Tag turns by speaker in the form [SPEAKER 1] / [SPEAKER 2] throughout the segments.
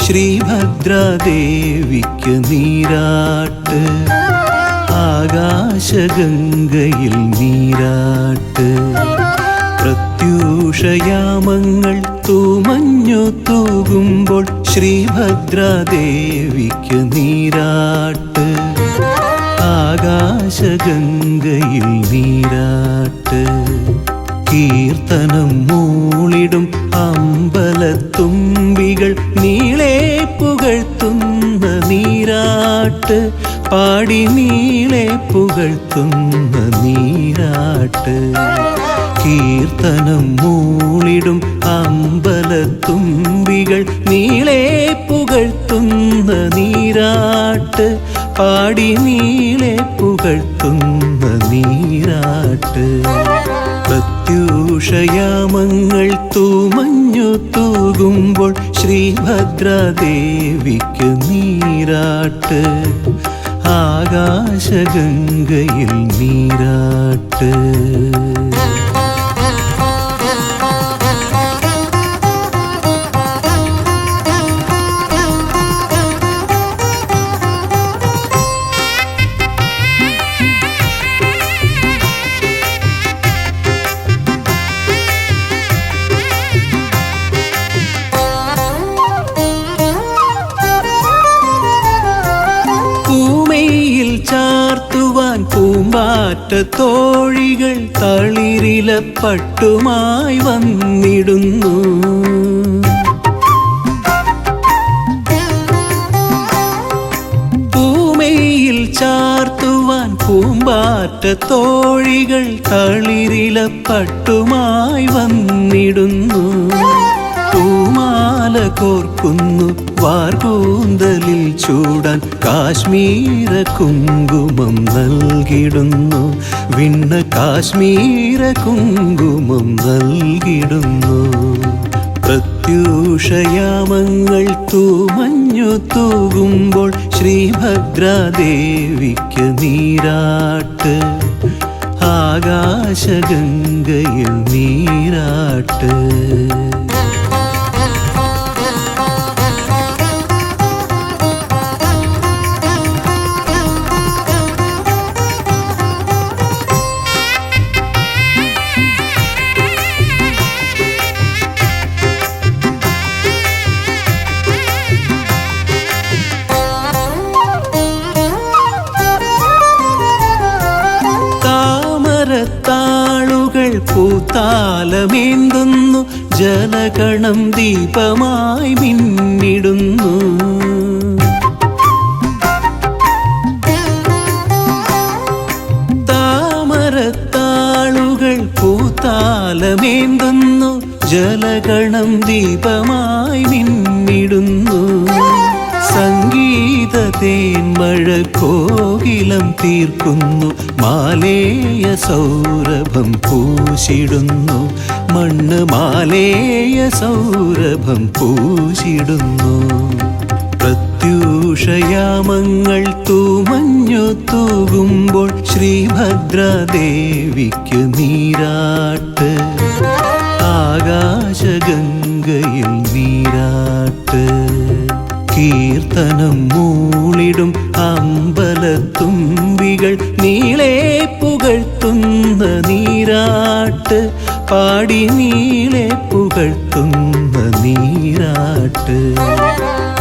[SPEAKER 1] ശ്രീഭദ്രാദേവിക്ക് നീരാട്ട്. ആകാശഗംഗയിൽ നീരാട്ട്. പ്രത്യൂഷയാമങ്ങൾ തൂമഞ്ഞു തൂകുമ്പോൾ ശ്രീഭദ്രാദേവിക്ക് നീരാട്ട്. ആകാശഗംഗയിൽ നീരാട്ട്. കീർത്തനം മൂളിടും അമ്പലത്തുമ്പികൾ നീളെ പുകഴ്ത്തുന്ന നീരാട്ട്. പാടി നീളെ പുകഴ്ത്തുന്ന നീരാട്ട്. കീർത്തനം മൂളിടും അമ്പലത്തുമ്പികൾ നീളെ പുകഴ്ത്തുന്ന നീരാട്ട്. പാടി നീളെ പുകഴ്ത്തുന്ന നീരാട്ട്. പ്രത്യൂഷയാമങ്ങൾ തൂമഞ്ഞു തൂകുമ്പോൾ ശ്രീഭദ്രാദേവിക്ക് നീരാട്ട്. ആകാശഗംഗയിൽ നീരാട്ട്. ചാർത്തുവാൻ പൂമ്പാറ്റ തോഴികൾ തളിരില പട്ടുമായി വന്നിടുന്നു. പൂമയിൽ ചാർത്തുവാൻ പൂമ്പാറ്റ തോഴികൾ തളിരില പട്ടുമായി വന്നിടുന്നു. പൂമാല കോർക്കുന്നു വാർകൂന്തലിൽ ചൂടാൻ കാശ്മീര കുങ്കുമം നൽകിടുന്നു. വിണ്ണ കാശ്മീര കുങ്കുമം നൽകിടുന്നു. പ്രത്യൂഷയാമങ്ങൾ തൂമഞ്ഞു തൂകുമ്പോൾ ശ്രീഭദ്രാദേവിക്ക് നീരാട്ട്. ആകാശഗംഗയിൽ നീരാട്ട്. താമരത്താളുകൾ പൂത്താലമേന്തുന്നു. ജലഗണം ദീപമായി മിന്നിടുന്നു. താമരത്താളുകൾ പൂത്താലമേന്തുന്നു. ജലഗണം ദീപമായി മിന്നിടുന്നു. സംഗീത തേന്മഴ കോകിലം തീർക്കുന്നു. മാലേയ സൗരഭം പൂശിടുന്നു. മണ്ണ് മാലേയ സൗരഭം പൂശിടുന്നു. പ്രത്യൂഷയാമങ്ങൾ തൂമഞ്ഞു തൂകുമ്പോൾ ശ്രീഭദ്രാദേവിക്ക് നീരാട്ട്. ആകാശഗംഗയിൽ നീരാട്ട്. കീർത്തനം മൂളിടും അമ്പലത്തുമ്പികൾ നീളെ പുകഴ്ത്തുന്ന നീരാട്ട്. പാടി നീളെ പുകഴ്ത്തുന്ന നീരാട്ട്.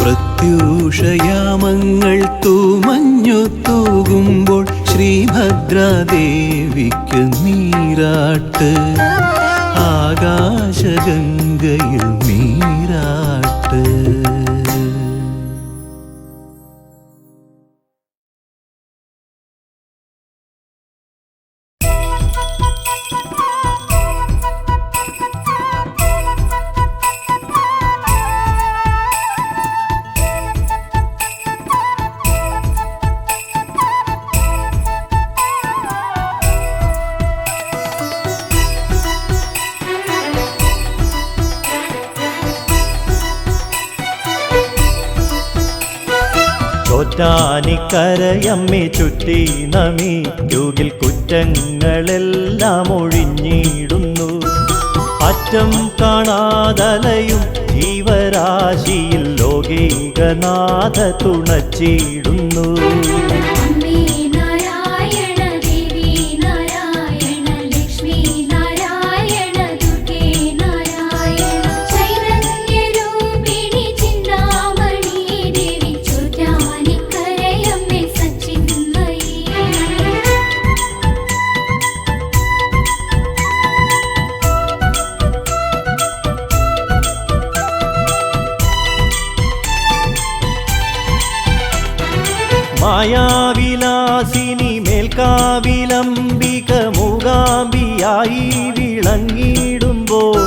[SPEAKER 1] പ്രത്യൂഷയാമങ്ങൾ തൂമഞ്ഞു തൂകുമ്പോൾ ശ്രീഭദ്രാദേവിക്ക് നീരാട്ട്. ആകാശഗംഗയിൽ നീരാട്ട്.
[SPEAKER 2] ചോറ്റാനിക്കരയമ്മേ ചുറ്റി നമിക്കുകിൽ കുറ്റങ്ങളെല്ലാം ഒഴിഞ്ഞിടുന്നു. അറ്റം കാണാതലയും ജീവരാശിയിൽ ലോകേ ലോകൈകനാഥ തുണച്ചിടുന്നു.
[SPEAKER 3] അമ്മേ നാരായണ ദേവി നാരായണ ലക്ഷ്മി നാരായണ ദുർഗേ നാരായണ ചൈതന്യരൂപിണി ചിന്താമണി ദേവി ചോറ്റാനിക്കരയമ്മേ സച്ചിന്മയി.
[SPEAKER 2] മായാവിലാസിനി മേൽക്കാവിലംബിക മൂകാംബിയായി വിളങ്ങിടുമ്പോൾ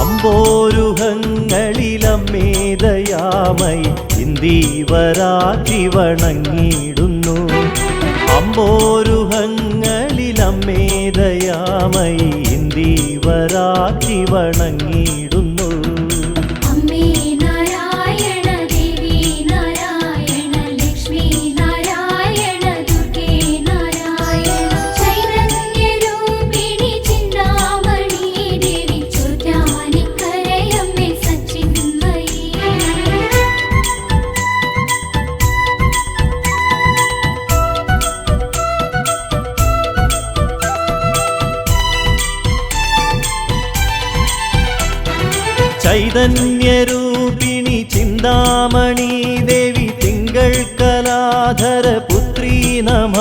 [SPEAKER 2] അമ്പോരുഹങ്ങളിലമ്മേദയാമയി ഇന്ദീവരാറ്റി വണങ്ങിടുന്നു. അമ്പോരുഹങ്ങളിലമ്മേദയാമയി ഇന്ദീവരാറ്റി വണങ്ങിടുന്നു.
[SPEAKER 3] അമ്മേ നാരായണ ദേവി നാരായണ ലക്ഷ്മി നാരായണ ദുർഗേ നാരായണ ചൈതന്യരൂപിണി ചിന്താമണി ദേവി ചോറ്റാനിക്കരയമ്മേ സച്ചിന്മയി.
[SPEAKER 2] ചൈതന്യരൂപിണി ചിന്താമണി ദേവി തിങ്കൾ കലാധര പുത്രീ നമ.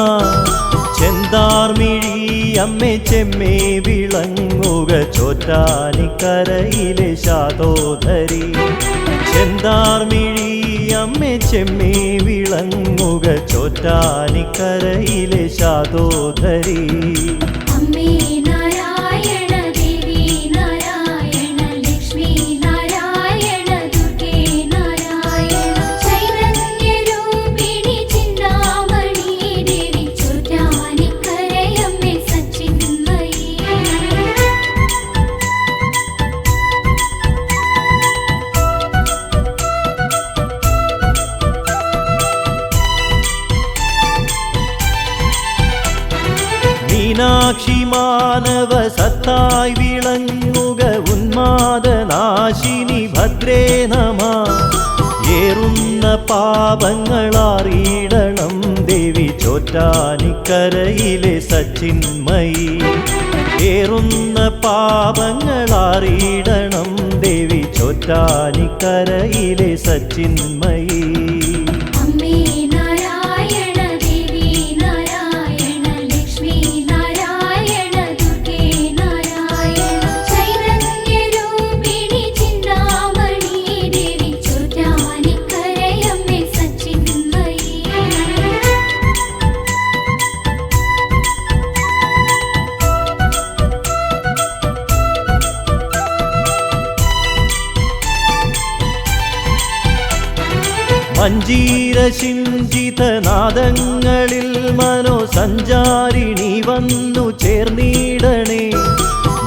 [SPEAKER 2] ചെന്താർമിഴി അമ്മേ ചെമ്മേ വിളങ്ങുക ചോറ്റാനിക്കരയിലെ ശാതോധരി. ചെന്താർമിഴി അമ്മേ ചെമ്മേ വിളങ്ങുക ചോറ്റാനിക്കരയിലെ ശാതോധരി.
[SPEAKER 3] അമ്മേ നാരായണ ദേവി നാരായണ ലക്ഷ്മി നാരായണ ദുർഗേ നാരായണ ചൈതന്യരൂപിണി ചിന്താമണി ദേവി ചോറ്റാനിക്കരയമ്മേ സച്ചിന്മയി.
[SPEAKER 2] മീനാക്ഷി മാനവ സത്തായി വിളങ്ങുക ഉന്മാദനാശിനി ഭദ്രേ നമ. ഏറുന്ന പാപങ്ങളറിയിടണം ദേവി ചോറ്റാനിക്കരയിലെ സച്ചിന്മയി. ഏറുന്ന പാപങ്ങളറിയിടണം ദേവി ചോറ്റാനിക്കരയിലെ സച്ചിന്മയി.
[SPEAKER 3] അമ്മേ നാരായണ ദേവി നാരായണ ലക്ഷ്മി നാരായണ ദുർഗേ നാരായണ ചൈതന്യരൂപിണി ചിന്താമണി ദേവി ചോറ്റാനിക്കരയമ്മേ സച്ചിന്മയി.
[SPEAKER 2] മഞ്ജീരശിഞ്ചിതനാദങ്ങളിൽ മനോസഞ്ചാരിണി വന്നു ചേർന്നിടണേ.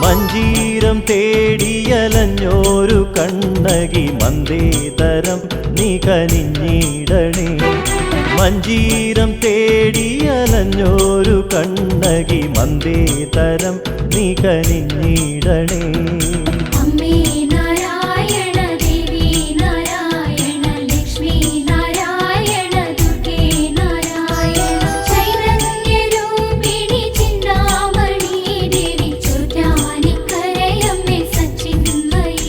[SPEAKER 2] മഞ്ജീരം തേടിയലഞ്ഞോരു കണ്ണകി മന്ദേതരം നീ കനിഞ്ഞിടണേ. മഞ്ജീരം തേടിയലഞ്ഞോരു കണ്ണകി മന്ദേതരം നീ കനിഞ്ഞിടണേ.
[SPEAKER 3] അമ്മേ നാരായണ ദേവി നാരായണ ലക്ഷ്മി നാരായണ ദുർഗേ നാരായണ ചൈതന്യരൂപിണി ചിന്താമണി ദേവി ചോറ്റാനിക്കരയമ്മേ സച്ചിന്മയി.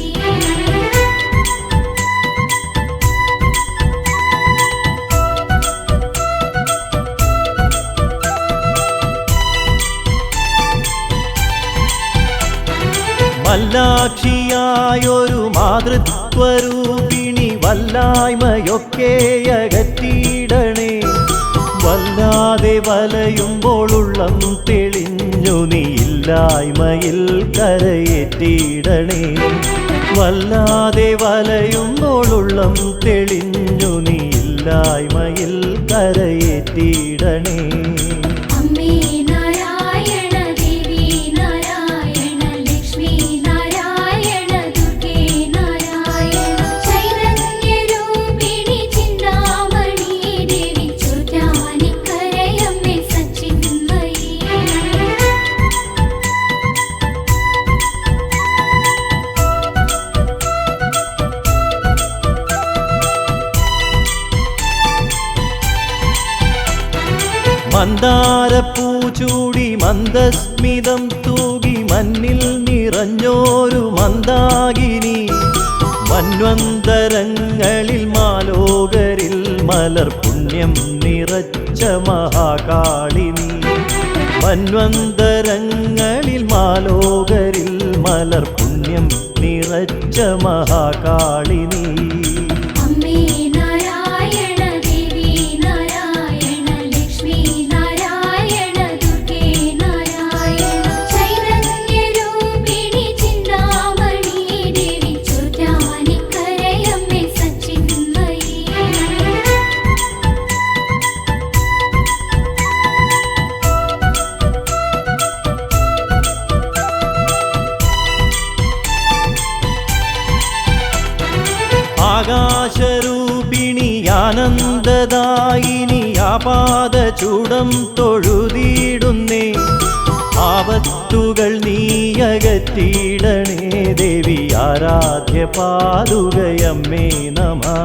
[SPEAKER 2] മല്ലാക്ഷിയായൊരു മാതൃത്വരൂപിണി വല്ലായ്മയൊക്കെ അകറ്റിയിടണേ. വല്ലാതെ വലയുമ്പോളുള്ളം തെളിഞ്ഞു നീ ഇല്ലായ്മയിൽ കരയേറ്റിയിടണേ. വല്ലാതെ വലയുമ്പോളുള്ളം തെളിഞ്ഞു നീ ഇല്ലായ്മയിൽ കരയേറ്റിയിടണേ.
[SPEAKER 3] അമ്മേ നാരായണ ദേവി നാരായണ ലക്ഷ്മി നാരായണ ദുർഗേ നാരായണ ചൈതന്യരൂപിണി ചിന്താമണി ദേവി ചോറ്റാനിക്കരയമ്മേ സച്ചിന്മയി.
[SPEAKER 2] മന്ദാരപ്പൂ ചൂടി മന്ദസ്മിതം തൂകി മണ്ണിൽ നിറഞ്ഞോരു മന്ദാകിനി മന്വന്തരങ്ങളിൽ മാലോകരിൽ മലർ പുണ്യം നിറച്ച മഹാകാളിനി മന്വന്തരങ്ങളിൽ മാലോകരിൽ മലർ പുണ്യം നിറച്ച മഹാകാളിനി
[SPEAKER 3] അമ്മേ നാരായണ ദേവി നാരായണ ലക്ഷ്മി നാരായണ ദുർഗേ നാരായണ ചൈതന്യരൂപിണി ചിന്താമണി ദേവി ചോറ്റാനിക്കരയമ്മേ സച്ചിന്മയി
[SPEAKER 2] ആകാശരൂപിണി ആനന്ദദായിനി ആപാദചൂടം തൊഴുതിയിടുന്നേ ആപത്തുകൾ നീയകറ്റിയിടണേ ദേവി ആരാധ്യ പാതുകയമ്മേ നമഃ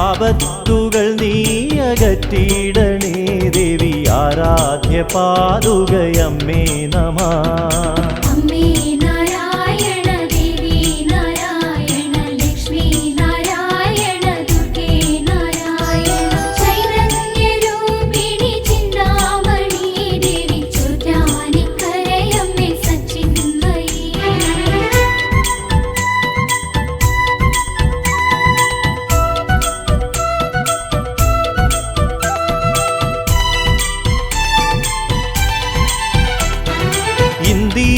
[SPEAKER 2] ആപത്തുകൾ നീയകറ്റിയിടണേ ദേവി ആരാധ്യ പാതുകയമ്മേ നമഃ
[SPEAKER 3] അമ്മേ നാരായണ ദേവി നാരായണ ലക്ഷ്മി നാരായണ ദുർഗേ നാരായണ ചൈതന്യരൂപിണി ചിന്താമണി ദേവി ചോറ്റാനിക്കരയമ്മേ സച്ചിന്മയി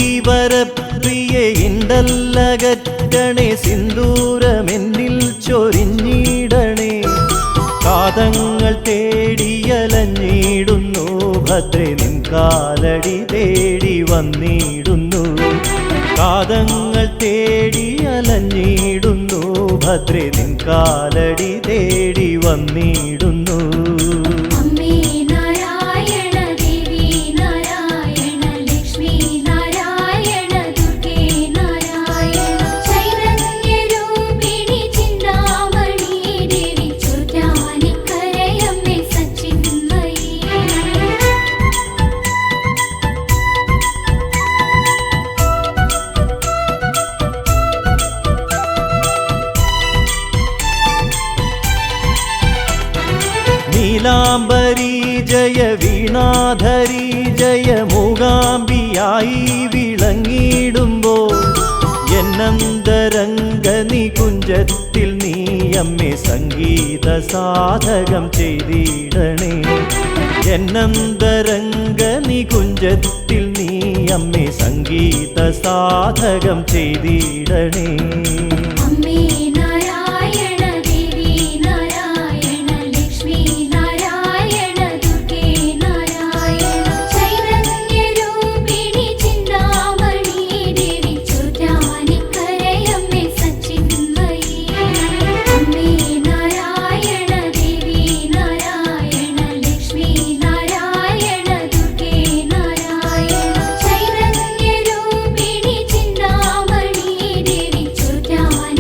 [SPEAKER 2] ഇന്ദീവരപ്രിയ ഇണ്ടല്ലകറ്റണേ സിന്ദൂരമെന്നിൽ ചൊരിഞ്ഞിടണേ കാതങ്ങൾ തേടിയലഞ്ഞിടുന്നു ഭദ്രേ നിൻ കാലടി തേടി വന്നിടുന്നു കാതങ്ങൾ തേടിയലഞ്ഞിടുന്നു ഭദ്രേ നിൻ കാലടി തേടി വന്നിടുന്നു
[SPEAKER 3] അമ്മേ നാരായണ ദേവി നാരായണ ലക്ഷ്മി നാരായണ ദുർഗേ നാരായണ ചൈതന്യരൂപിണി ചിന്താമണി ദേവി ചോറ്റാനിക്കരയമ്മേ സച്ചിന്മയി
[SPEAKER 2] നീലാംബരി ജയ വീണാധരി ജയ മൂകാംബിയായി വിളങ്ങിടുമ്പോൾ എന്നന്തരംഗ നികുഞ്ചത്തിൽ നീ അമ്മേ സംഗീത സാധകം ചെയ്തിടണേ എന്നന്തരംഗ നികുഞ്ചത്തിൽ നീ അമ്മേ സംഗീത സാധകം ചെയ്തിടണേ
[SPEAKER 3] അമ്മേ നാരായണ ദേവി നാരായണ ലക്ഷ്മി നാരായണ ദുർഗേ നാരായണ ചൈതന്യരൂപിണി ചിന്താമണി ദേവി ചോറ്റാനിക്കരയമ്മേ സച്ചിന്മയി അമ്മേ നാരായണ ദേവി നാരായണ ലക്ഷ്മി നാരായണ ദുർഗേ നാരായണ ചൈതന്യരൂപിണി ചിന്താമണി ദേവി ചോറ്റാനി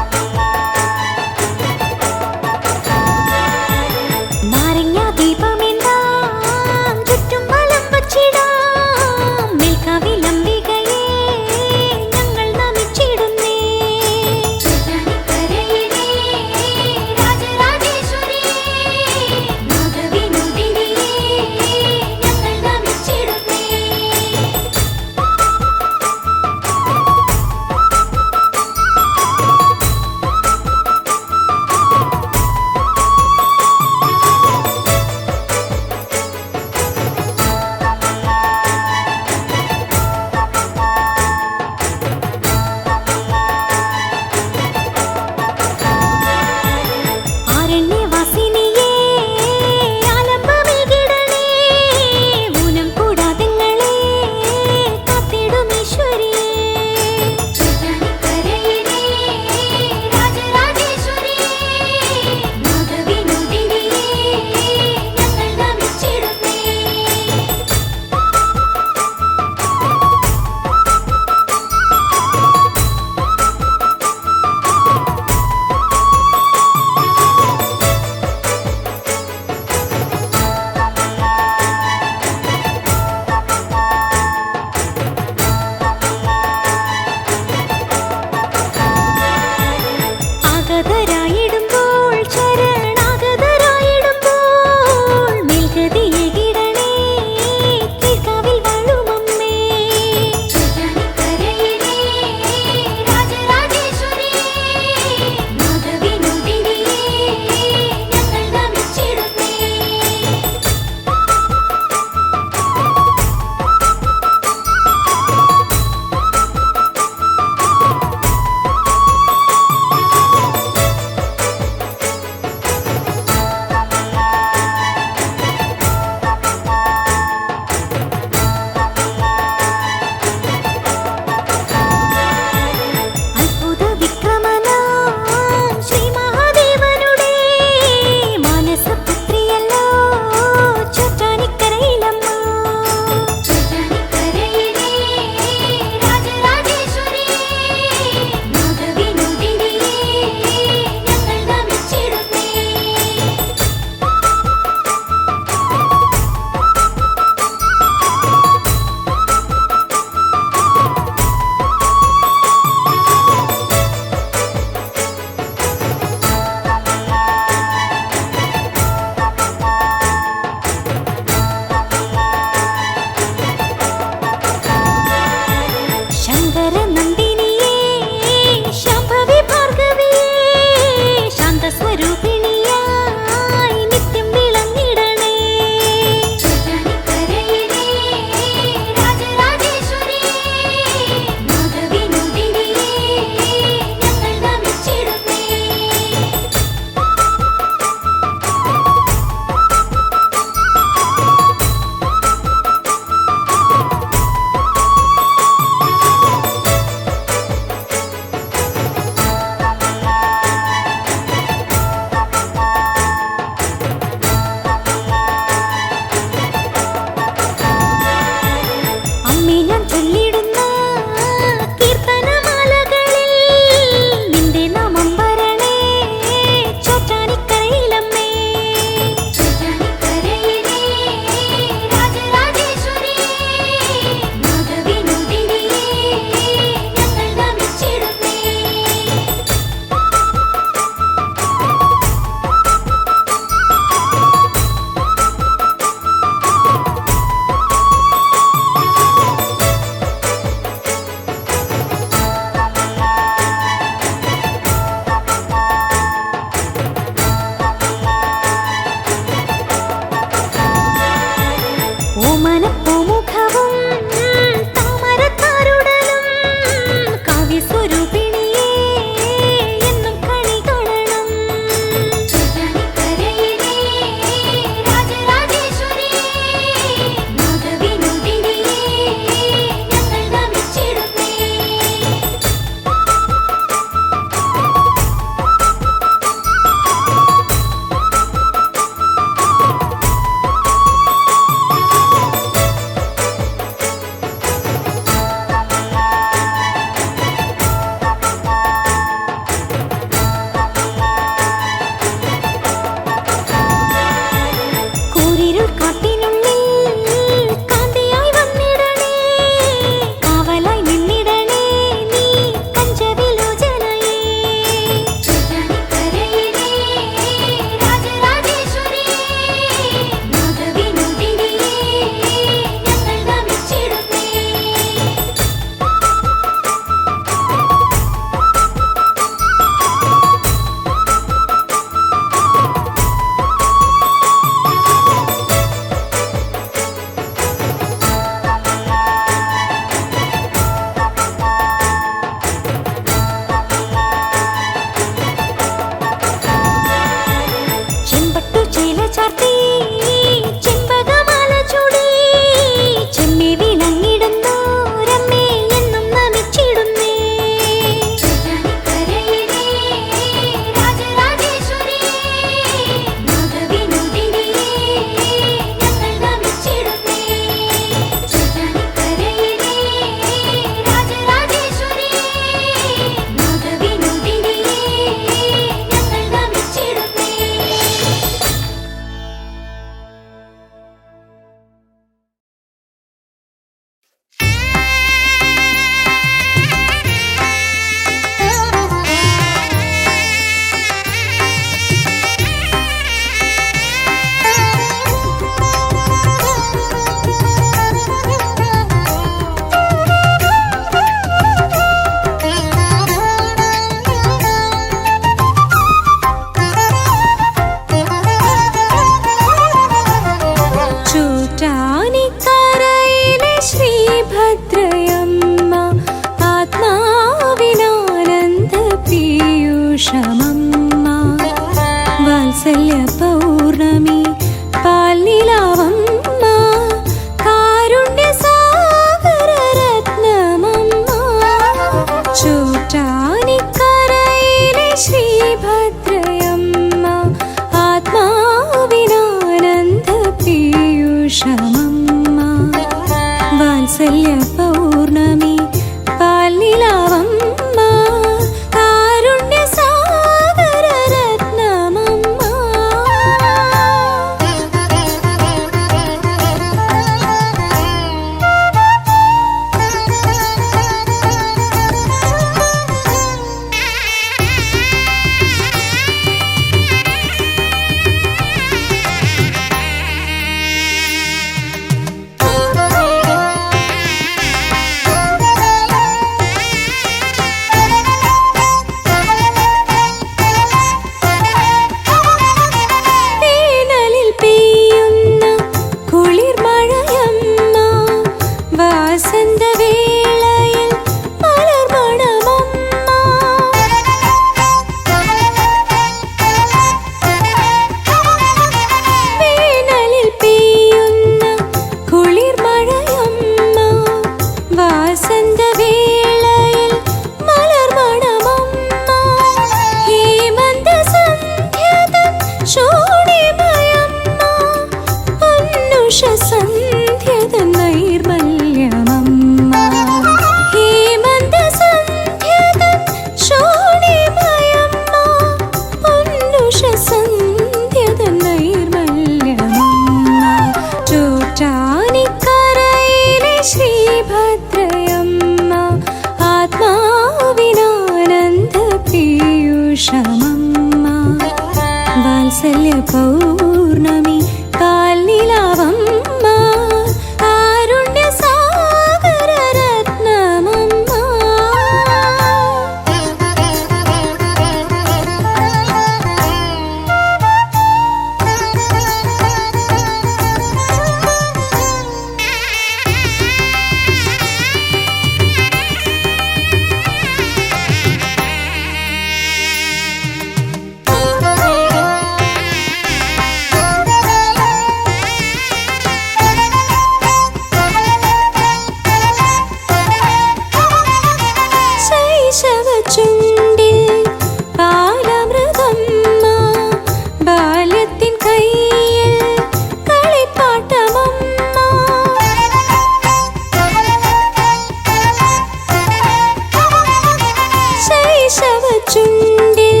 [SPEAKER 3] ചുണ്ടിൽ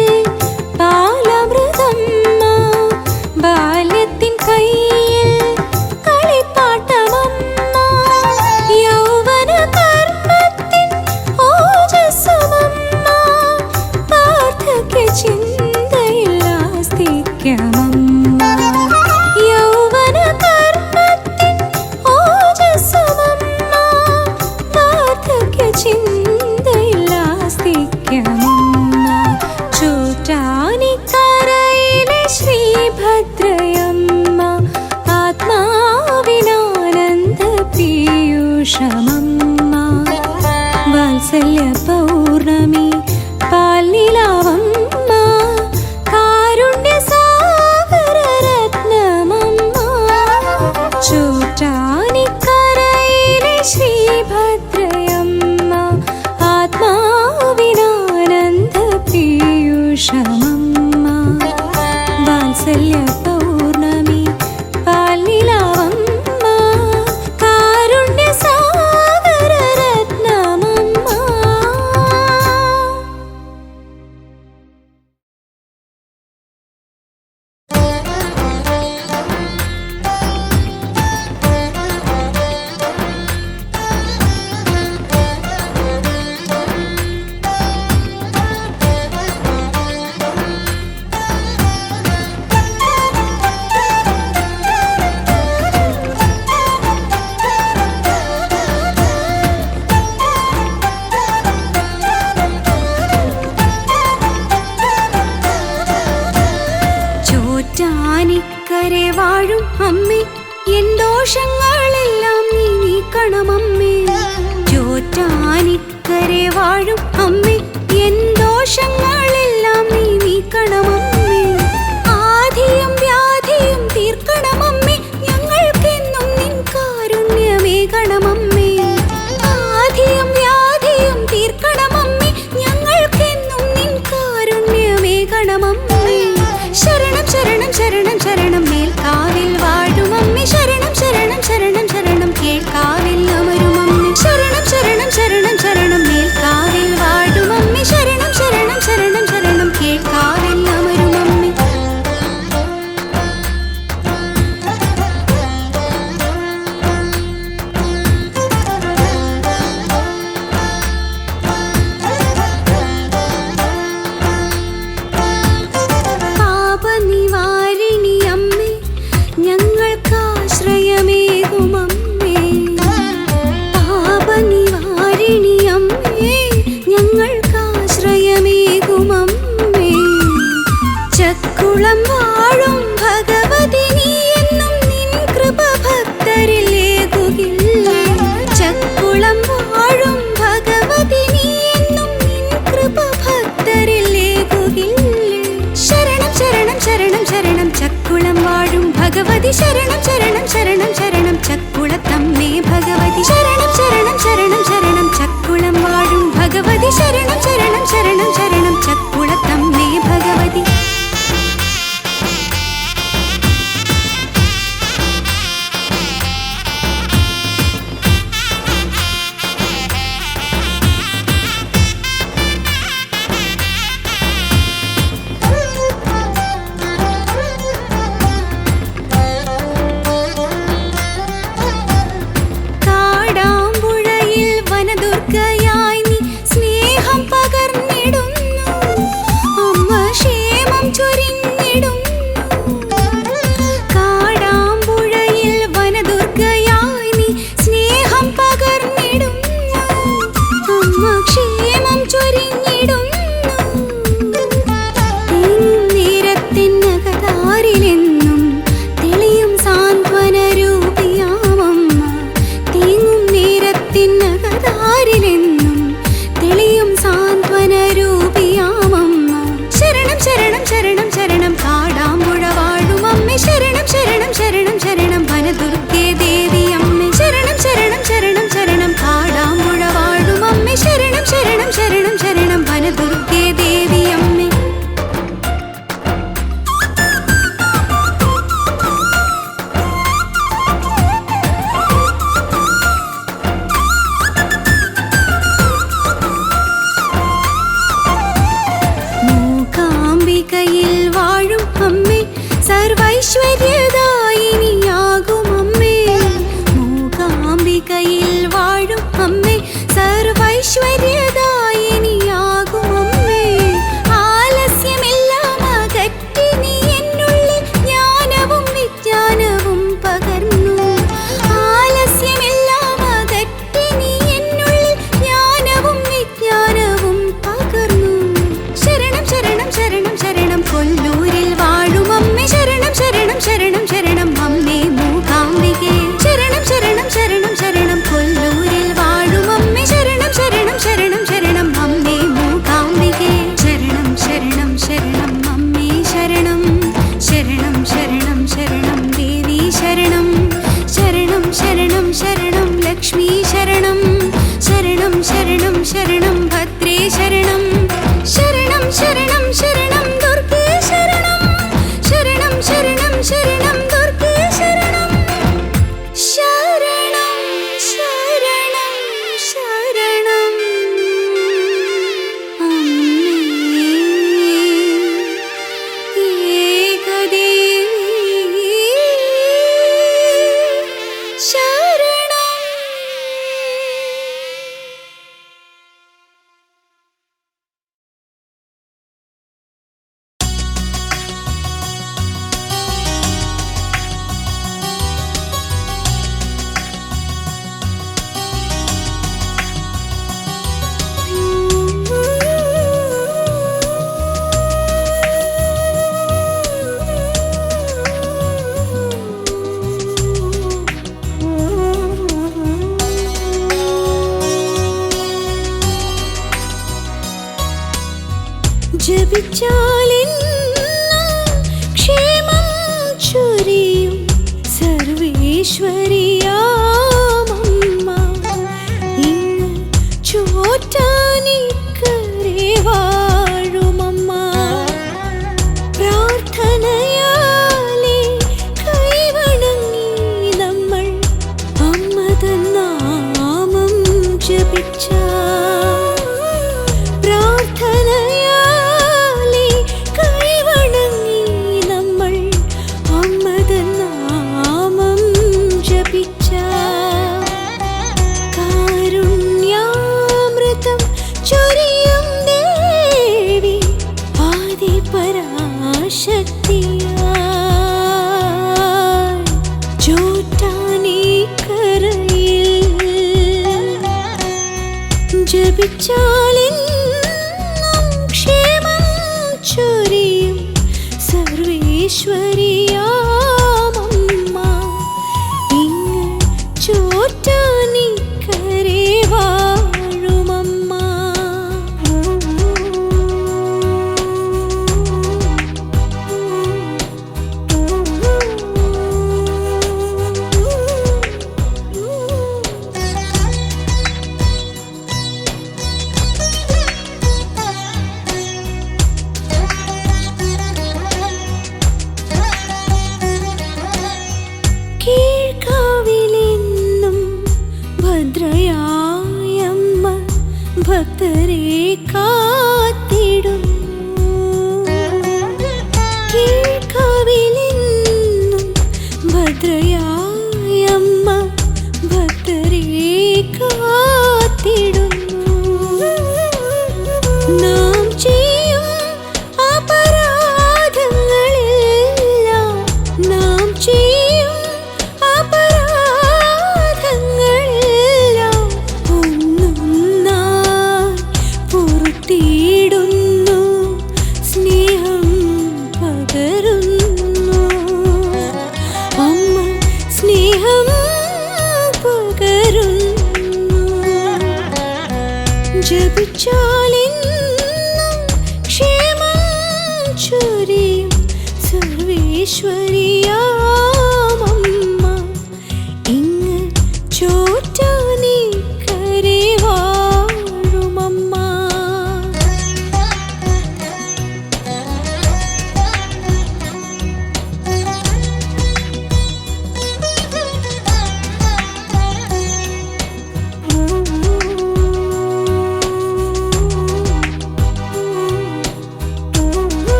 [SPEAKER 3] പാലമൃതമ്മ, ബാല്യത്തിൻ കയ്യിൽ കളിപ്പാട്ടമമ്മ, യൗവന കർമ്മത്തിൻ ഓജസ്സുമമ്മ, വാർദ്ധക്യ ചിന്തയിൽ ആസ്തിക്യമമ്മ, യൗവന കർമ്മത്തിൻ ഓജസ്സുമമ്മ, വാർദ്ധക്യ ചിന്തയിൽ ആസ്തിക്യമമ്മ, ചോറ്റാനിക്കരയിലെ ശ്രീഭദ്രയമ്മ, ആത്മാവിനാനന്ദ പീയൂഷമമ്മ, വാത്സല്യ പൗർണമി പാൽനിലാവമ്മ, കാരുണ്യ സാഗര രത്നമമ്മ, ചോറ്റാനിക്കരയിലെ ശ്രീഭദ്രയമ്മ, ആത്മാവിനാനന്ദ പീയൂഷമമ്മ, വാത്സല്യ പൗർണമി പാൽനിലാവമ്മ, കാരുണ്യ സാഗര രത്നമമ്മ. ചോറ്റാനിക്കരെ വാഴും അമ്മേ, എൻ ദോഷങ്ങളെല്ലാം നീ നീക്കണമമ്മേ. ചോറ്റാനിക്കരെ വാഴും അമ്മേ, എൻ ദോഷങ്ങളെല്ലാം നീ നീക്കണമമ്മേ. ആധിയും വ്യാധിയും തീർക്കണമമ്മേ, ഞങ്ങൾക്കെന്നും നിൻ കാരുണ്യമേകണമമ്മേ. ആധിയും വ്യാധിയും തീർക്കണമമ്മേ, ഞങ്ങൾക്കെന്നും നിൻ കാരുണ്യമേകണമമ്മേ. ശരണം ശരണം ശരണം ശരണം മേൽക്കാവിൽ വാഴുമമ്മേ, ശരണം ശരണം ശരണം ശരണം കേൾക്കാവിൽ അമരുമമ്മേ. ശരണം ശരണം ശരണം ശരണം മേൽക്കാവിൽ വാഴുമമ്മേ, ശരണം ശരണം ശരണം ശരണം കേൾക്കാവിൽ അമരുമമ്മേ. പാപനിവാരിണി അമ്മേ, ഞങ്ങൾക്കാശ്രയമേകുമമ്മേ. പാപനിവാരിണി അമ്മേ, ഞങ്ങൾക്കാശ്രയമേകുമമ്മേ. ചക്കുളം വാഴും ഭഗവതി നീ എന്നും നിൻ കൃപ ഭക്തരിൽ ഏകുകില്ലേ. ചക്കുളം വാഴും ഭഗവതി നീ എന്നും നിൻ കൃപ ഭക്തരിൽ ഏകുകില്ലേ. ശരണം ശരണം ശരണം ശരണം ചക്കുളം വാഴും ഭഗവതി, ശരണം ശരണം ശരണം ശരണം ചക്കുളത്തമ്മേ ഭഗവതി. ശരണം ശരണം ശരണം ശരണം ചക്കുളം വാഴും ഭഗവതി, ശരണം ശരണം ശരണം ശരണം ചക്കുളത്തമ്മേ ഭഗവതി. കാടാമ്പുഴയിൽ വനദുർഗയായി നീ സ്നേഹം പകർന്നിടുന്നു. ജപിച്ചാലെന്നും ക്ഷേമം ചൊരിയും സർവേശ്വരിയാമമ്മ ഇങ്ങ് ചോറ്റാനിക്കരെ വാഴുമമ്മ. പ്രാർത്ഥനയാലെ കൈവണങ്ങി നമ്മൾ അമ്മതൻ നാമം ജപിച്ചാൽ, പ്രാർത്ഥനയാലെ കൈവണങ്ങി നമ്മൾ അമ്മതൻ നാമം ജപിച്ചാൽ, കാരുണ്യാമൃതം ചൊരിയും ദേവി ആദിപരാശക്തിയായി ചോറ്റാനിക്കരയിൽ ജപിച്ചാലെന്നും ക്ഷേമം ചൊരിയും സർവേശ്വരിയാമമ്മ ഇങ്ങ് ചോറ്റാനിക്കരെ വാഴുമമ്മ. കീഴ്ക്കാവിലെന്നും ഭദ്രയായമ്മ ഭക്തരെ കാത്തിടുന്നു. കീഴ്ക്കാവിലെന്നും ഭദ്രയായമ്മ ഭക്തരെ കാത്തിടുന്നു. നാം ചെയ്യും അപരാധങ്ങളെല്ലാം, നാം ചെയ്യും അപരാധങ്ങളെല്ലാം ഒന്നൊന്നായി പൊറുത്തിടുന്നു. സ്നേഹം പകരുന്നു അമ്മ, സ്നേഹം പകരുന്നു. ജപിച്ചാലെന്നും ക്ഷേമം ചൊരിയും സർവേശ്വരിയാമമ്മ ഇങ്ങ് ചോറ്റാനിക്കരെ വാഴുമമ്മ.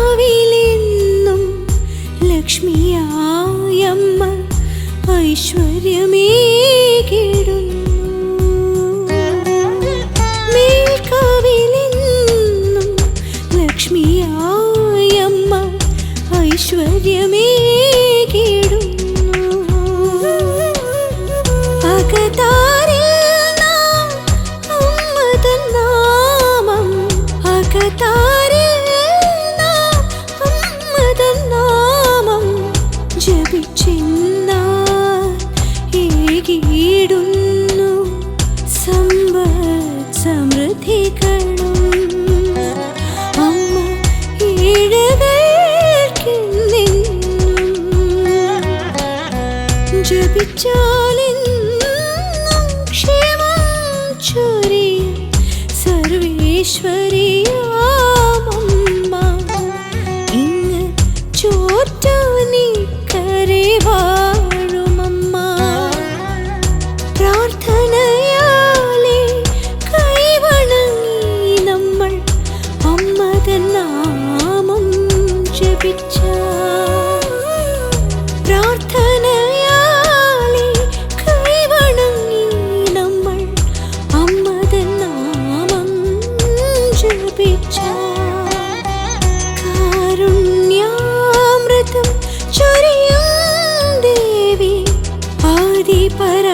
[SPEAKER 3] മേൽക്കാവിലെന്നും ലക്ഷ്മിയായമ്മ ഐശ്വര്യമേകിടുന്നു. മേൽക്കാവിലെന്നും ലക്ഷ്മിയായമ്മ ഐശ്വര്യമേകിടുന്നു. അകതാരിൽ നാം അമ്മതൻ നാമം, അകതാരിൽ നാം അമ്മതൻ നാമം ജപിച്ചെന്നാൽ ഏകിടുന്നു സമ്പത്ത് സമൃദ്ധികളും. അമ്മ ഏഴകൾക്കെന്നെന്നും ജപിച്ചാലെന്നും ക്ഷേമം ചൊരിയും സർവേശ്വരിയാമമ്മ ഇങ്ങ് ചോറ്റാനിക്കരെ വാഴുമമ്മ. പ്രാർത്ഥനയാലെ കൈവണങ്ങി നമ്മൾ അമ്മതൻ നാമം ജപിച്ചാൽ, പ്രാർത്ഥനയാലെ കൈവണങ്ങി നമ്മൾ അമ്മതൻ നാമം ജപിച്ചാൽ, കാരുണ്യാമൃതം ചൊരിയും ദേവി ആദിപരാശക്തിയായി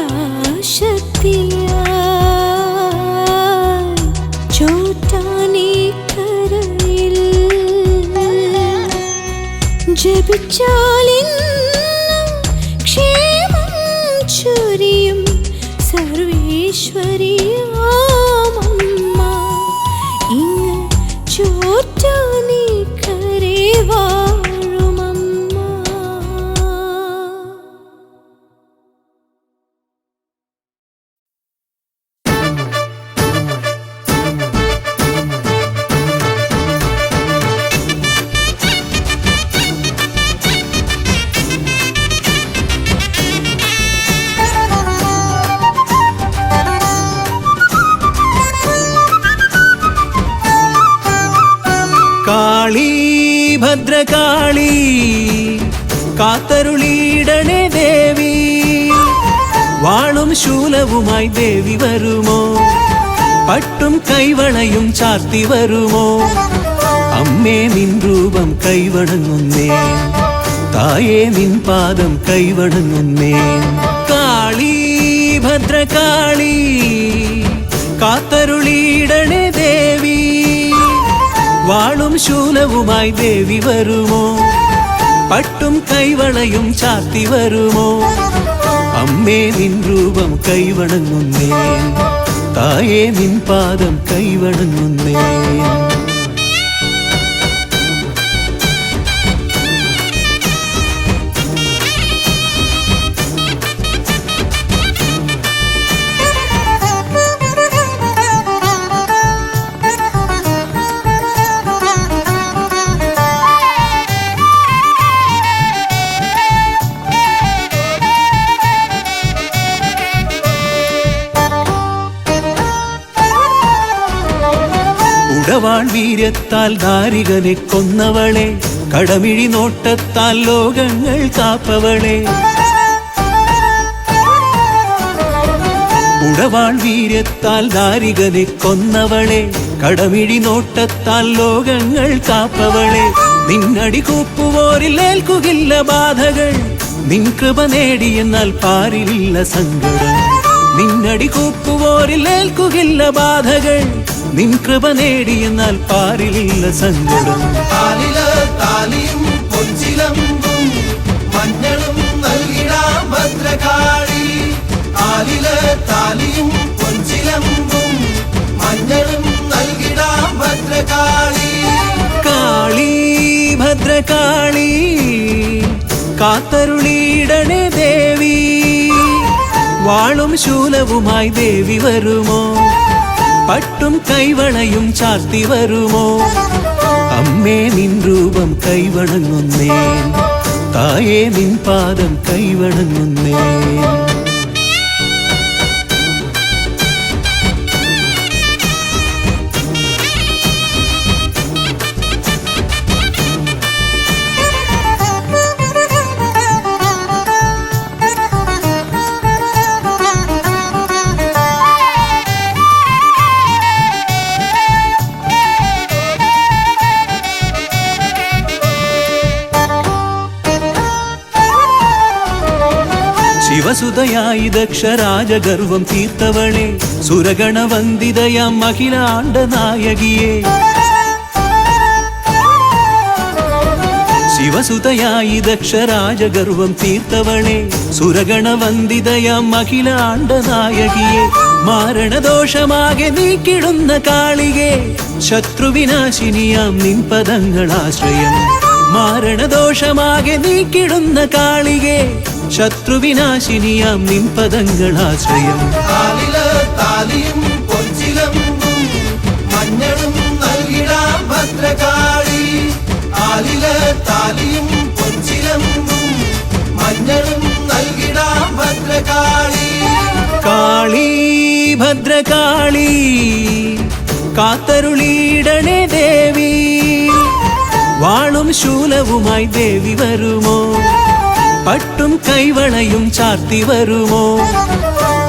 [SPEAKER 3] ചോറ്റാനിക്കരയിൽ ജപിച്ചാലെന്നും ക്ഷേമം ചൊരിയും സർവേ
[SPEAKER 1] കാളി ഭദ്രകാളി കാത്തരുളിയിടണേ ദേവി വാളും ശൂലവുമായി ദേവി വരുമോ പട്ടും കൈവളയും ചാർത്തി വരുമോ അമ്മേ നിൻ രൂപം കൈവണങ്ങുന്നേ തായേ നിൻ പാദം കൈവണങ്ങുന്നേ കാളി ഭദ്രകാളി കാത്തരുളിയിടണേ ദേവി വാളും ശൂലവുമായി ദേവി വരുമോ പട്ടും കൈവളയും ചാർത്തി വരുമോ അമ്മേ നിൻ രൂപം കൈവണങ്ങുന്നേ തായേ നിൻ പാദം കൈവണങ്ങുന്നേ ഉടവാൾ വീര്യത്താൽ ദാരികനെ കൊന്നവളെ കടമിഴി നോട്ടത്താൽ ലോകങ്ങൾ കാപ്പവളെ ഉടവാൾ വീര്യത്താൽ ദാരികനെ കൊന്നവളെ കടമിഴി നോട്ടത്താൽ ലോകങ്ങൾ കാപ്പവളെ നിന്നടി കൂപ്പുവോരിൽ ഏൽക്കുകില്ല ബാധകൾ നിൻ കൃപ നേടിയെന്നാൽ പാരിലില്ല സങ്കടം നിന്നടി കൂപ്പുവോരിൽ ഏൽക്കുകില്ല ബാധകൾ നിൻ കൃപ നേടിയെന്നാൽ പാരിലില്ല സങ്കടം
[SPEAKER 4] താലിയും പൊഞ്ചിലമ്പും മഞ്ഞളും നൽകിടാം ഭദ്രകാളി ആലില് താലിയും പൊഞ്ചിലമ്പും മഞ്ഞളും നൽകിടാം ഭദ്രകാളി
[SPEAKER 1] കാളി ഭദ്രകാളി കാത്തരുളിയിടണേ ദേവി വാളും ശൂലവുമായി ദേവി വരുമോ പട്ടും കൈവളയും ചാർത്തി വരുമോ അമ്മേ നിൻ രൂപം കൈവണങ്ങുന്നേ തായേ നിൻ പാദം കൈവണങ്ങുന്നേ ശിവസുതയായി ദക്ഷരാജഗർവം തീർത്തവളെ സുരഗണവന്ദിതയാം അഖിലാണ്ട നായകിയെ ശിവസുതയായി ദക്ഷരാജഗർവം തീർത്തവളെ സുരഗണവന്ദിതയാം അഖിലാണ്ട നായകിയെ മാരണദോഷമാകെ നീക്കിടുന്ന കാളികെ ശത്രുവിനാശിനിയാം നിൻ പദങ്ങളാശ്രയം മാരണദോഷമാകെ നീക്കിടുന്ന കാളികെ ശത്രുവിനാശിനിയാം നിൻ പദങ്ങളാശ്രയം
[SPEAKER 4] താലിയും പൊഞ്ചിലമ്പും മഞ്ഞളും നൽകിടാം ഭദ്രകാളി ആലില് താലിയും പൊഞ്ചിലമ്പും മഞ്ഞളും നൽകിടാം ഭദ്രകാളി
[SPEAKER 1] കാളി ഭദ്രകാളി കാത്തരുളിയിടണേ ദേവി വാളും ശൂലവുമായി ദേവി വരുമോ പട്ടും കൈവളയും ചാർത്തി വരുമോ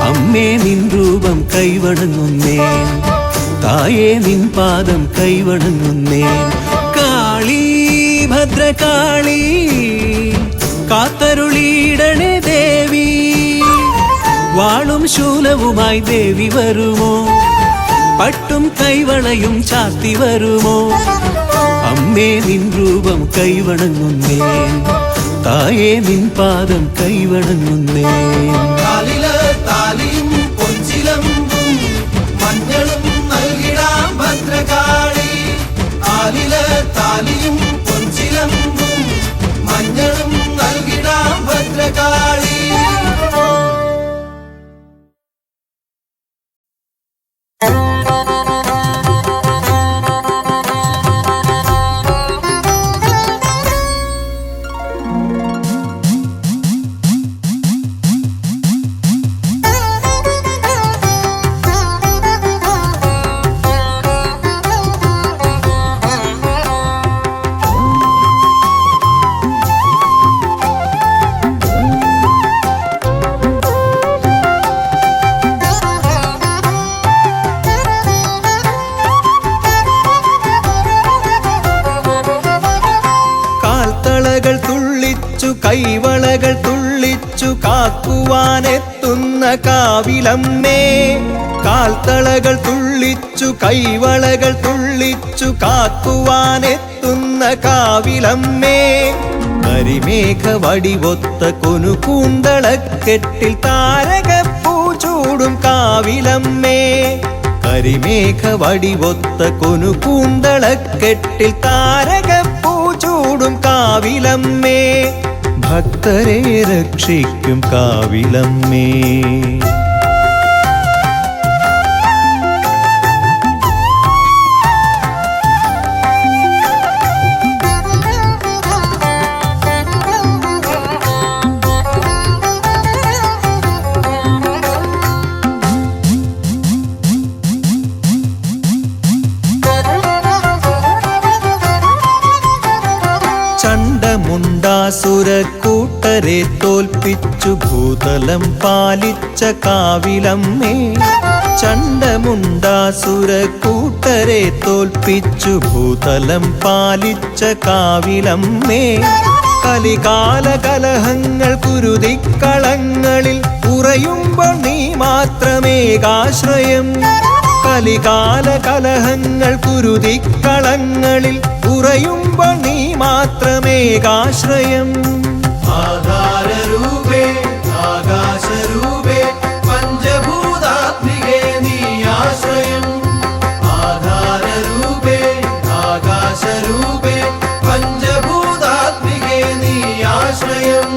[SPEAKER 1] അമ്മേ നിൻ രൂപം കൈവണങ്ങുന്നേ തായേ നിൻ പാദം കൈവണങ്ങുന്നേ കാളി ഭദ്രകാളി കാത്തരുളിയിടണേ ദേവി വാളും ശൂലവുമായി ദേവി വരുമോ പട്ടും കൈവളയും ചാർത്തി വരുമോ അമ്മേ നിൻ രൂപം കൈവണങ്ങുന്നേ തായേ നിൻ പാദം കൈവണങ്ങുന്നേ
[SPEAKER 4] താലിയും പൊഞ്ചിലമ്പും മഞ്ഞളും നൽകിടാം ഭദ്രകാളി ആലില് താലിയും പൊഞ്ചിലമ്പും മഞ്ഞളും നൽകിടാം ഭദ്രകാളി
[SPEAKER 2] കാക്കുവാനെത്തുന്ന കാവിലമ്മേ, കാൽത്തളകൾ തുള്ളിച്ചു കൈവളകൾ തുള്ളിച്ചു കാക്കുവാനെത്തുന്ന കാവിലമ്മേ, കരിമേഘ വടിവൊത്ത കൊനുകൂന്തളക്കെട്ടിൽ താരകപ്പൂ ചൂടും കാവിലമ്മേ, കരിമേഘ വടിവൊത്ത കൊനുകൂന്തളക്കെട്ടിൽ താരകപ്പൂ ചൂടും കാവിലമ്മേ, ഭക്തരെ രക്ഷിക്കും കാവിലമ്മേ. ചണ്ഡമുണ്ടാസുരക്കൂട്ടരെ തോൽപ്പിച്ചു ഭൂതലം പാലിച്ച കാവിലമ്മേ, ചണ്ഡമുണ്ടാസുരക്കൂട്ടരെ തോൽപ്പിച്ചു ഭൂതലം പാലിച്ച കാവിലമ്മേ, കലികാല കലഹങ്ങൾ കുരുതിക്കളങ്ങളിൽ ഉറയുമ്പോൾ നീ മാത്രമേകാശ്രയം, കലികാല കലഹങ്ങൾ കുരുതിക്കളങ്ങളിൽ ഉറയുമ്പോൾ നീ മാത്രമേകാശ്രയം.
[SPEAKER 4] ആധാരരൂപേ ആകാശരൂപേ പഞ്ചഭൂതാത്മികേ നീ ആശ്രയം, ആധാരരൂപേ ആകാശരൂപേ പഞ്ചഭൂതാത്മികേ നീ ആശ്രയം.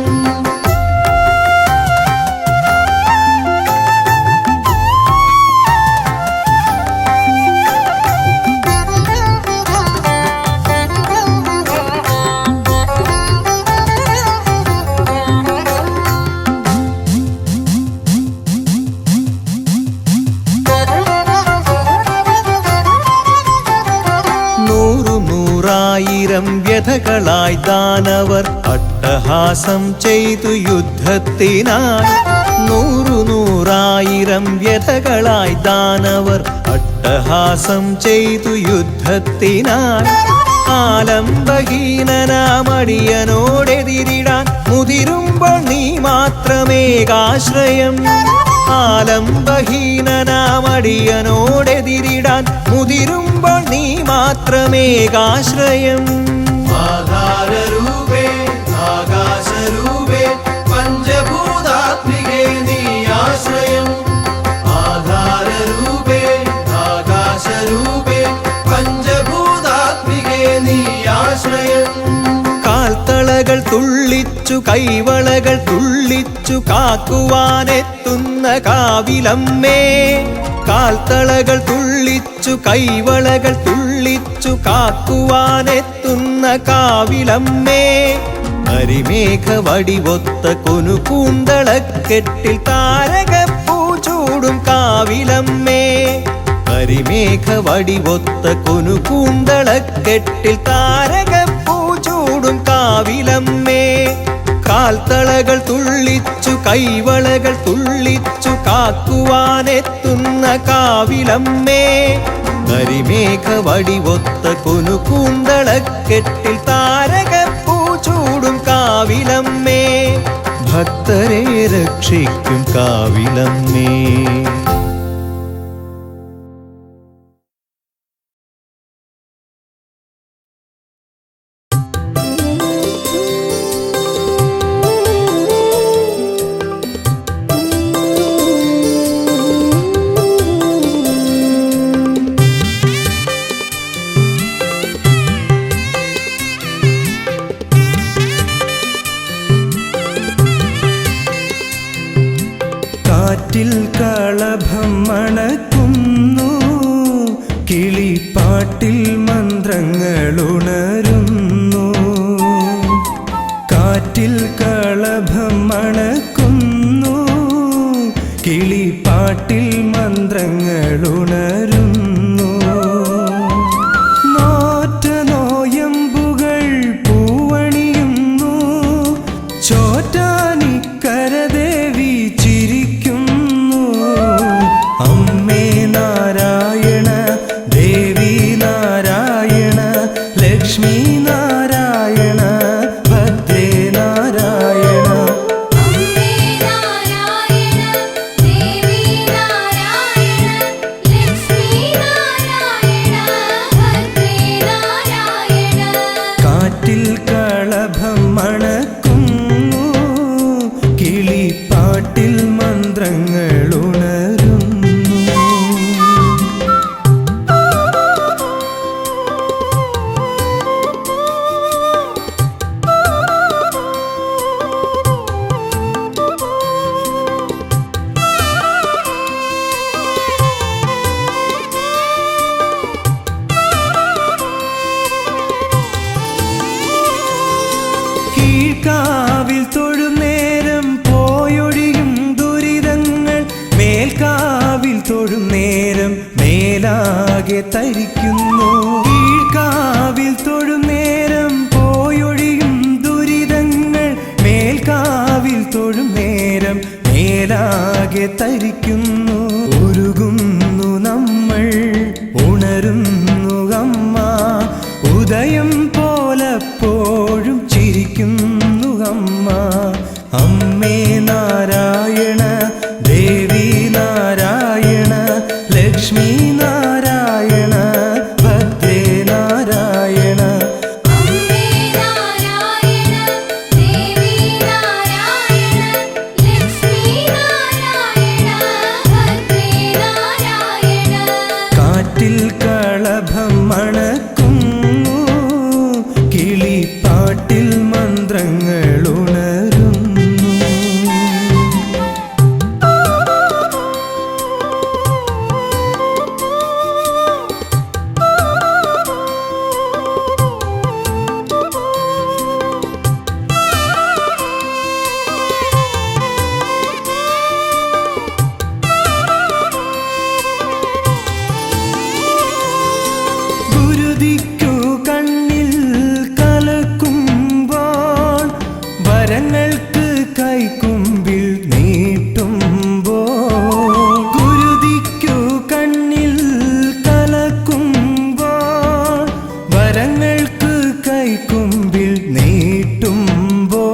[SPEAKER 2] നൂറായിരം വ്യഥകളായി ദാനവർ അട്ടഹാസം ചെയ്തു യുദ്ധത്തിനായി, നൂറായിരം വ്യഥകളായി ദാനവർ അട്ടഹാസം ചെയ്തു യുദ്ധത്തിനായി, ആലംബഹീനനാമടിയനോടെതിരിടാൻ മുതിരുമ്പോൾ നീ മാത്രമേകാശ്രയം, ആലംബഹീനനാമടിയനോടെതിരിടാൻ മുതിരുമ്പോൾ നീ മാത്രമേകാശ്രയം.
[SPEAKER 4] ആധാരരൂപേ ആകാശരൂപേ പഞ്ചഭൂതാത്മികേ നീ ആശ്രയം, ആധാരരൂപേ ആകാശരൂപേ പഞ്ചഭൂതാത്മികേ നീ ആശ്രയം.
[SPEAKER 2] കാൽത്തളകൾ തുള്ളിച്ചു കൈവളകൾ തുള്ളിച്ചു കാക്കുവാനെത്തുന്ന കാവിലമ്മേ, കാൽത്തളകൾ തുള്ളിച്ചു കൈവളകൾ തുള്ളിച്ചു കാക്കുവാനെത്തുന്ന കാവിലമ്മേ, കരിമേഘ വടിവൊത്ത കൊനുകൂന്തളക്കെട്ടിൽ താരകപ്പൂ ചൂടും കാവിലമ്മേ, കരിമേഘ വടിവൊത്ത കൊനുകൂന്തളക്കെട്ടിൽ താരകപ്പൂ ചൂടും കാവിലമ്മേ, കാൽത്തളകൾ തുള്ളിച്ചു കൈവളകൾ തുള്ളിച്ചു കാക്കുവാനെത്തുന്ന കാവിലമ്മേ, കരിമേഘ വടിവൊത്ത കൊനുകൂന്തളക്കെട്ടിൽ താരകപ്പൂ ചൂടും കാവിലമ്മേ, ഭക്തരെ രക്ഷിക്കും കാവിലമ്മേ. കാറ്റിൽ കളഭം മണക്കുന്നു, കിളിപ്പാട്ടിൽ മന്ത്രങ്ങളുണരുന്നു, കാറ്റിൽ കളഭം മണക്കുന്നു, കിളിപ്പാട്ടിൽ മന്ത്രങ്ങളുണരുന്നു, നോറ്റ നോയമ്പുകൾ പൂവണിയുന്നു, ചോറ്റാനിക്കരദേവി ചിരിക്കുന്നു, അമ്മേ നാരായണ ദേവി നാരായണ ലക്ഷ്മി നാരായണ ഭദ്രേ നാരായണ.
[SPEAKER 3] അമ്മേ നാരായണ
[SPEAKER 2] മേലാകെ തരിക്കുന്നു. കീഴ്ക്കാവിൽ തൊഴും നേരം പോയൊഴിയും ദുരിതങ്ങൾ മേൽക്കാവിൽ തൊഴും നേരം മേലാകെ തരിക്കുന്നു. ഉരുകുന്നു നമ്മൾ, ഉണരുന്നു അമ്മ, ഉദയം പോലപ്പോഴും ചിരിക്കുന്നു അമ്മ. അമ്മേ നാരായണ, ദേവി നാരായണ, ലക്ഷ്മി നാരായണ, ഭദ്രേ നാരായണ.
[SPEAKER 3] അമ്മേ നാരായണ, ദേവി നാരായണ, ലക്ഷ്മി നാരായണ, ഭദ്രേ നാരായണ.
[SPEAKER 2] കാറ്റിൽ കളഭം മണക്കുന്നു, കിളിപ്പാട്ടിൽ മന്ത്രങ്ങൾ ഉണരുന്നു. ഗുരുതിക്കു കണ്ണിൽ കലക്കുമ്പോൾ, വരങ്ങൾക്ക് കൈക്കുമ്പിൽ നീട്ടുമ്പോൾ. ഗുരുതിക്കു കണ്ണിൽ കലക്കുമ്പോൾ, വരങ്ങൾക്ക് കൈക്കുമ്പിൽ നീട്ടുമ്പോൾ.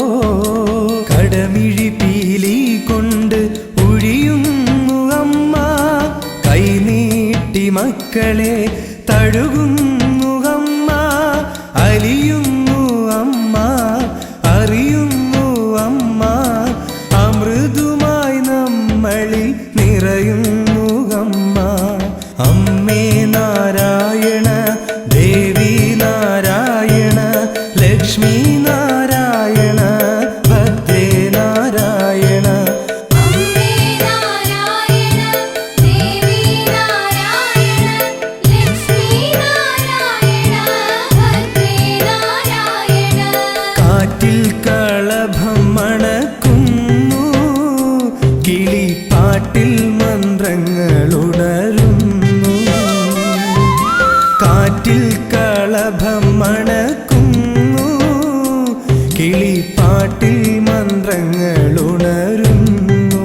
[SPEAKER 2] കടമിഴി പീലി കൊണ്ട് ഒഴിയുന്നു അമ്മ, കൈനീട്ടി മക്കളെ തഴുകുന്നു അമ്മ. അലിയുന്നു അമ്മ, അറിയുന്നു അമ്മ, അമൃതുമായി നമ്മളിൽ നിറയുന്നു അമ്മ. അമ്മേ നാരായണ, ദേവി നാരായണ, ലക്ഷ്മി നാരായണ, ഭദ്രേ നാരായണ.
[SPEAKER 3] അമ്മേ നാരായണ, ദേവി നാരായണ, ലക്ഷ്മി നാരായണ, ഭദ്രേ നാരായണ.
[SPEAKER 2] കാറ്റിൽ കളഭം മണക്കുന്നു, കിളിപ്പാട്ടിൽ മന്ത്രങ്ങൾ ഉണരുന്നു. കാറ്റിൽ കളഭം മണക്കുന്നു, കിളിപ്പാട്ടിൽ മന്ത്രങ്ങൾ ഉണരുന്നു.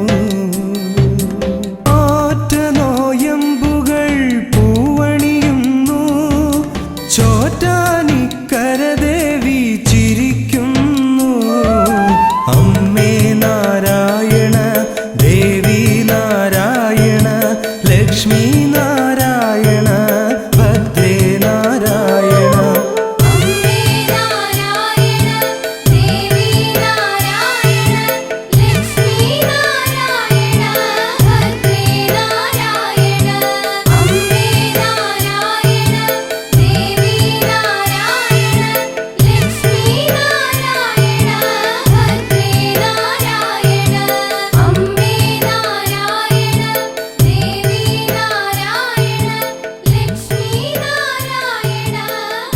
[SPEAKER 2] ആറ്റനോയമ്പുകൾ പൂവണിയുന്നു, ചോറ്റാനിക്കര ദേവി ചിരിക്കുന്നു. അമ്മേ നാരായണ, ദേവി നാരായണ, ലക്ഷ്മി നാരായണ, ഭദ്രേ നാരായണ.
[SPEAKER 3] അമ്മേ നാരായണ, ദേവി നാരായണ, ലക്ഷ്മി നാരായണ, ഭദ്രേ നാരായണ. അമ്മേ നാരായണ, ദേവി നാരായണ, ലക്ഷ്മി നാരായണ, ഭദ്രേ നാരായണ. അമ്മേ നാരായണ, ദേവി നാരായണ, ലക്ഷ്മി നാരായണ,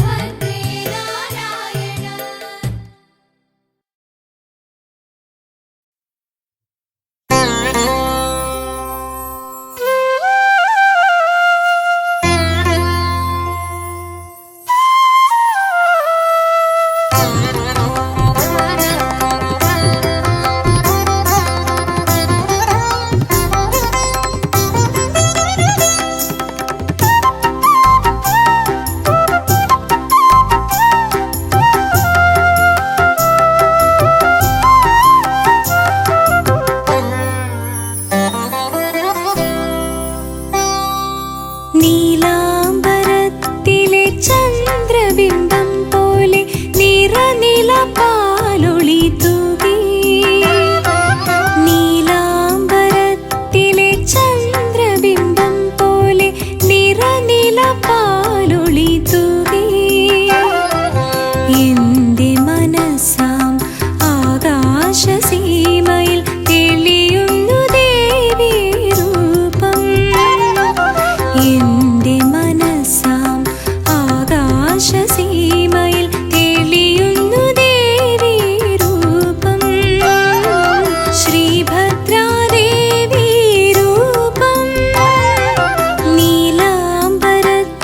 [SPEAKER 3] ഭദ്രേ നാരായണ. നീലാംബരത്തിലെ ചന്ദ്രബിംബം പോലെ നിറനില പാലൊളി തൂകി. നീലാംബരത്തിലെ ചന്ദ്രബിംബം പോലെ നിറനില പാലൊളി തൂകി. എന്റെ മനസ്സാം ആകാശസീമയിൽ തെളിയുന്നു ദേവി രൂപം. എന്റെ മനസ്സാം ആകാശസീമയിൽ തെളിയുന്നു ദേവി രൂപം. ശ്രീഭദ്രാദേവി രൂപം. നീലാംബരത്തിൽ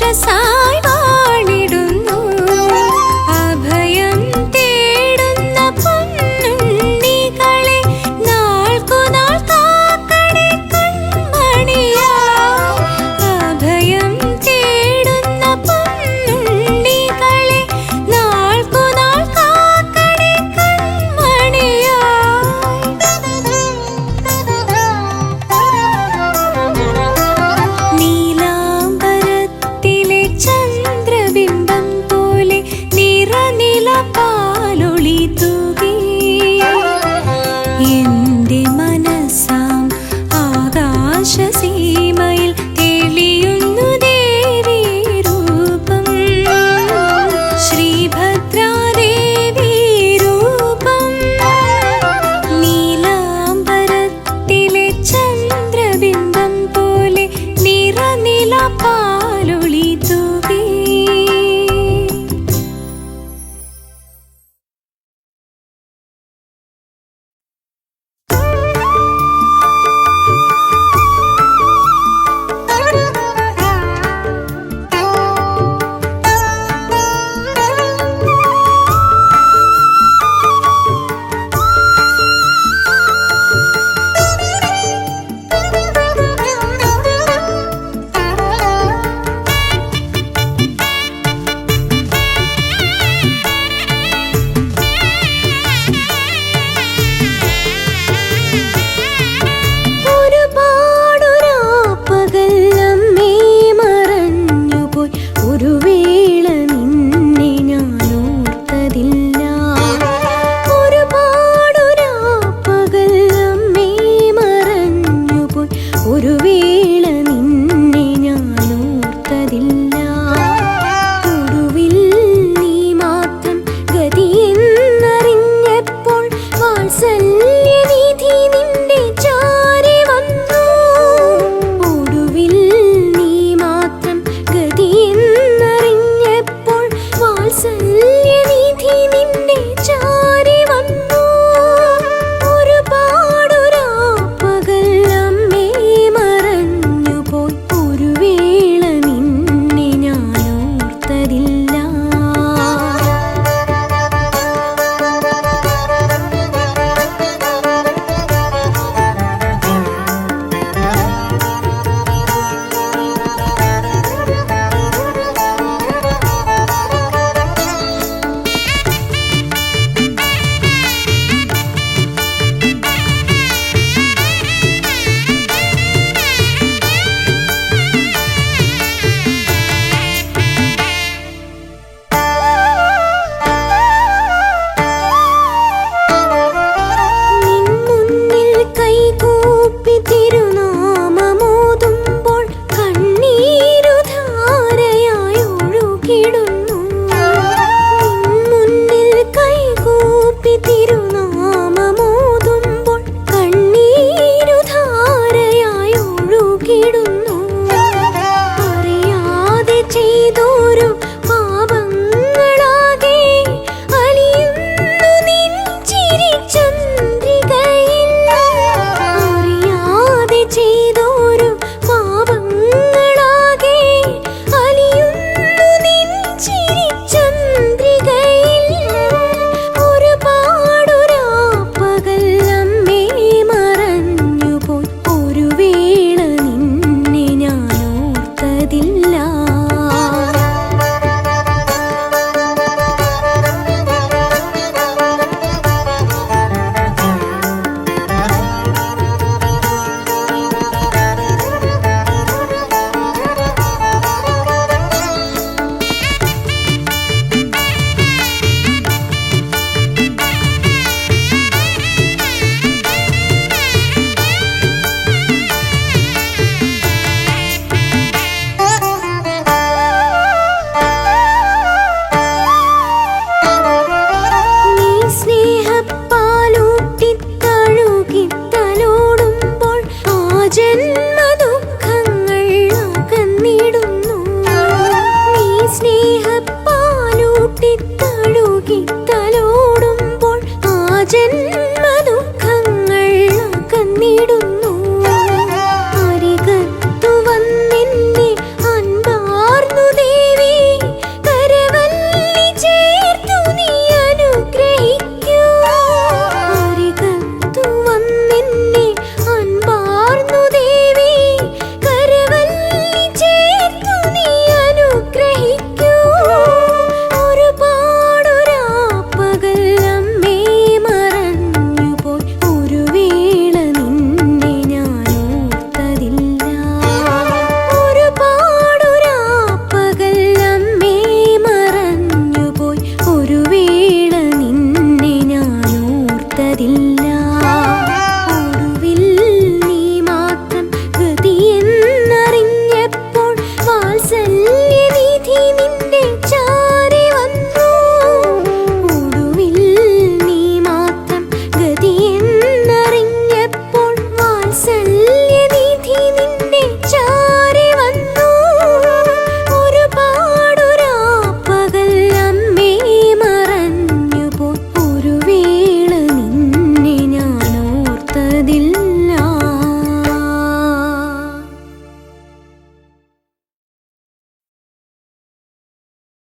[SPEAKER 3] ഉഷസായി